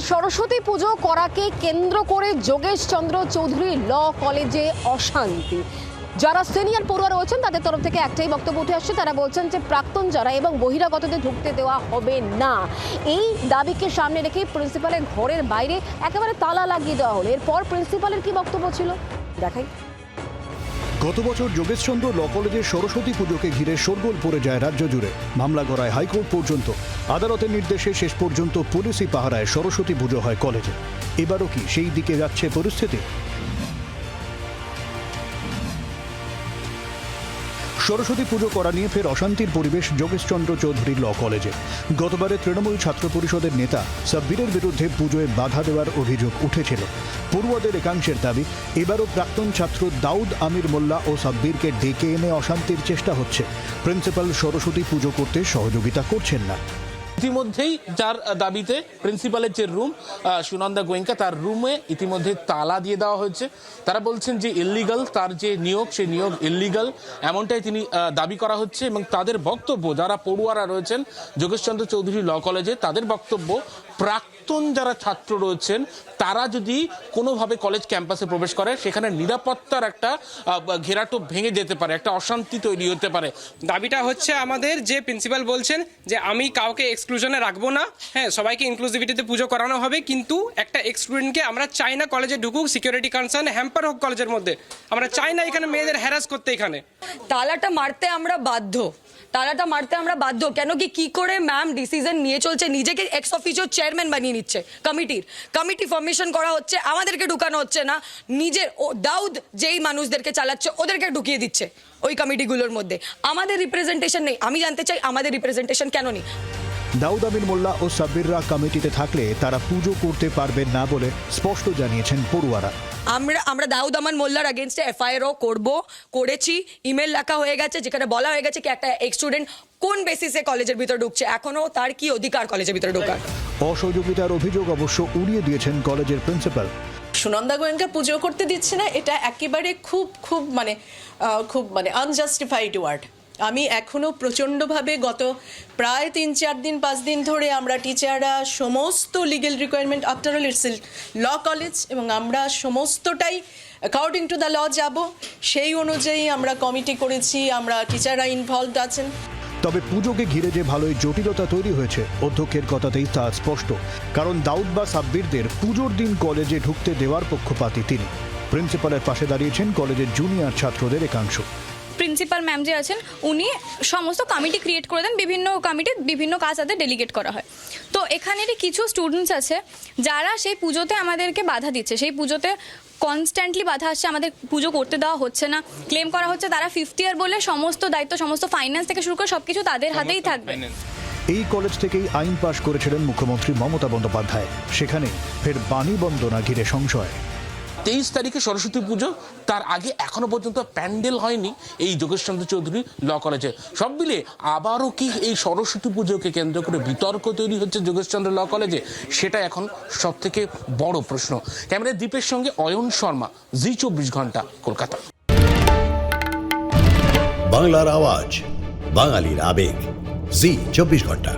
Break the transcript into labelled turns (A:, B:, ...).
A: সরস্বতী পুজো করাকে কেন্দ্র করে যোগেশ চন্দ্র চৌধুরী ল কলেজে অশান্তি। যারা সিনিয়র পড়ুয়া রয়েছেন তাদের তরফ থেকে একটাই বক্তব্য উঠে আসছে। তারা বলছেন যে প্রাক্তন যারা এবং বহিরাগতদের ঢুকতে দেওয়া হবে না। এই দাবিকে সামনে রেখে প্রিন্সিপালের ঘরের বাইরে একেবারে তালা লাগিয়ে দেওয়া হলো। এরপর প্রিন্সিপালের কি বক্তব্য ছিল দেখাই।
B: গত বছর যোগেশচন্দ্র ল কলেজের সরস্বতী পুজোকে ঘিরে শোরগোল পড়ে যায় রাজ্য জুড়ে। মামলা গড়ায় হাইকোর্ট পর্যন্ত। আদালতের নির্দেশে শেষ পর্যন্ত পুলিশি পাহারায় সরস্বতী পুজো হয় কলেজে। এবারও কি সেই দিকে যাচ্ছে পরিস্থিতি? সরস্বতী পুজো করা নিয়ে ফের অশান্তির পরিবেশ যোগেশচন্দ্র চৌধুরী ল কলেজে। গতবারে তৃণমূল ছাত্র পরিষদের নেতা সাব্বিরের বিরুদ্ধে পুজোয় বাধা দেওয়ার অভিযোগ উঠেছিল। পড়ুয়াদের একাংশের দাবি, এবারও প্রাক্তন ছাত্র দাউদ আমির মোল্লা ও সাব্বিরকে ডেকে এনে অশান্তির চেষ্টা হচ্ছে। প্রিন্সিপাল সরস্বতী পুজো করতে সহযোগিতা করছেন না।
C: ইতিমধ্যেই যার দাবিতে প্রিন্সিপালের যে রুম সুনন্দা গোয়েঙ্কা, তার রুমে ইতিমধ্যে তালা দিয়ে দেওয়া হয়েছে। তারা বলছেন যে ইল্লিগাল, তার যে নিয়োগ সেই নিয়োগ ইল্লিগাল, এমনটাই তিনি দাবি করা হচ্ছে। এবং তাদের বক্তব্য, যারা পড়ুয়ারা রয়েছেন যোগেশচন্দ্র চৌধুরী ল কলেজে, তাদের বক্তব্য প্রাক্তন যারা ছাত্র রয়েছেন তারা যদি কোনোভাবে কলেজ ক্যাম্পাসে প্রবেশ করে সেখানে নিরাপত্তার একটা ঘেরাটোপ ভেঙে যেতে পারে, একটা অশান্তি তৈরি হতে পারে।
D: দাবিটা হচ্ছে আমাদের, যে প্রিন্সিপাল বলছেন যে আমি কাউকে এক্সক্লুশনে রাখবো না, হ্যাঁ সবাইকে ইনক্লুসিভিটিতে পুজো করানো হবে, কিন্তু একটা স্টুডেন্টকে আমরা চাই না কলেজে ঢুকুক, সিকিউরিটি কনসার্ন হ্যাম্পার হোক কলেজের মধ্যে। আমরা চাই না এখানে মেয়েদের হ্যারাস করতে। এখানে
E: তালাটা মারতে আমরা বাধ্য। কেন কি করে ম্যাম ডিসিশন নিয়ে চলছে, নিজেকে এক্স অফিসিও চেয়ারম্যান বানিয়ে নিচ্ছে কমিটি ফর্মেশন করা হচ্ছে, আমাদেরকে ঢুকানো হচ্ছে না। নিজের দাউদ যেই মানুষদেরকে চালাচ্ছে ওদেরকে ঢুকিয়ে দিচ্ছে ওই কমিটিগুলোর মধ্যে। আমাদের রিপ্রেজেন্টেশন নেই। আমি জানতে চাই আমাদের রিপ্রেজেন্টেশন কেন নেই?
B: দাউদ আমির মোল্লা ও সাব্বিররা কমিটিতে থাকলে তারা পুজো করতে পারবেন না বলে স্পষ্ট জানিয়েছেন পড়ুয়ারা।
E: আমরা দাউদ আমান মোল্লার এগেনস্টে এফআইআরও করেছি। ইমেল লেখা হয়ে গেছে যেখানে বলা হয়ে গেছে কি একটা এক্স স্টুডেন্ট কোন বেসিসে কলেজের ভিতরে ঢুকছে, এখনো তার কি অধিকার কলেজের ভিতরে ঢোকার।
B: অসহযোগিতার অভিযোগ অবশ্য উড়িয়ে দিয়েছেন কলেজের প্রিন্সিপাল।
F: সুনন্দা গোয়েঙ্কা পুজো করতে দিচ্ছে না, এটা একেবারে খুব মানে আনজাস্টিফাইড ওয়ার্ড। আমি এখনো প্রচণ্ডভাবে গত প্রায় 3-4 দিন 5 দিন ধরে আমরা টিচাররা সমস্ত legal requirement, after all it's law college, এবং আমরা সমস্তটাই অ্যাকর্ডিং টু দ্য ল যাব, সেই অনুযায়ী আমরা কমিটি করেছি, আমরা টিচাররা ইনভলভড আছেন।
B: তবে পুজোকে ঘিরে যে ভালোই জটিলতা তৈরি হয়েছে অধ্যক্ষের কথাতেই তা স্পষ্ট। কারণ দাউদ বা সাব্বিরদের পুজোর দিন কলেজে ঢুকতে দেওয়ার পক্ষপাতী তিনি। প্রিন্সিপালের পাশে দাঁড়িয়েছেন কলেজের জুনিয়র ছাত্রদের একাংশ।
G: প্রিন্সিপাল ম্যাম যে আছেন উনি সমস্ত কমিটি ক্রিয়েট করে দেন, বিভিন্ন কমিটির বিভিন্ন কাজ তাদের ডেলিগেট করা হয়। তো এখানেরই কিছু স্টুডেন্টস আছে যারা সেই পুজোতে আমাদেরকে বাধা দিচ্ছে, সেই পুজোতে কনস্ট্যান্টলি বাধা আসছে, আমাদের পুজো করতে দেওয়া হচ্ছে না। ক্লেম করা হচ্ছে তারা 5th ইয়ার বলে সমস্ত দায়িত্ব, সমস্ত ফাইন্যান্স থেকে শুরু করে সবকিছু তাদের হাতেই থাকবে।
B: এই কলেজ থেকেই আইন পাশ করেছিলেন মুখ্যমন্ত্রী মমতা বন্দ্যোপাধ্যায়। সেখানে ফের বাণী বন্দনা ঘিরে সংশয়।
C: 23 তারিখে সরস্বতী পুজো, তার আগে এখনো পর্যন্ত প্যান্ডেল হয়নি এই যোগেশচন্দ্র চৌধুরী ল কলেজে। সব মিলে আবারও কি এই সরস্বতী পুজোকে কেন্দ্র করে বিতর্ক তৈরি হচ্ছে যোগেশচন্দ্র ল কলেজে, সেটা এখন সব থেকে বড় প্রশ্ন। ক্যামেরায় দীপের সঙ্গে অয়ন শর্মা, জি 24 ঘন্টা, কলকাতা।
H: বাংলার আওয়াজ, বাঙালির আবেগ, জি 24 ঘন্টা।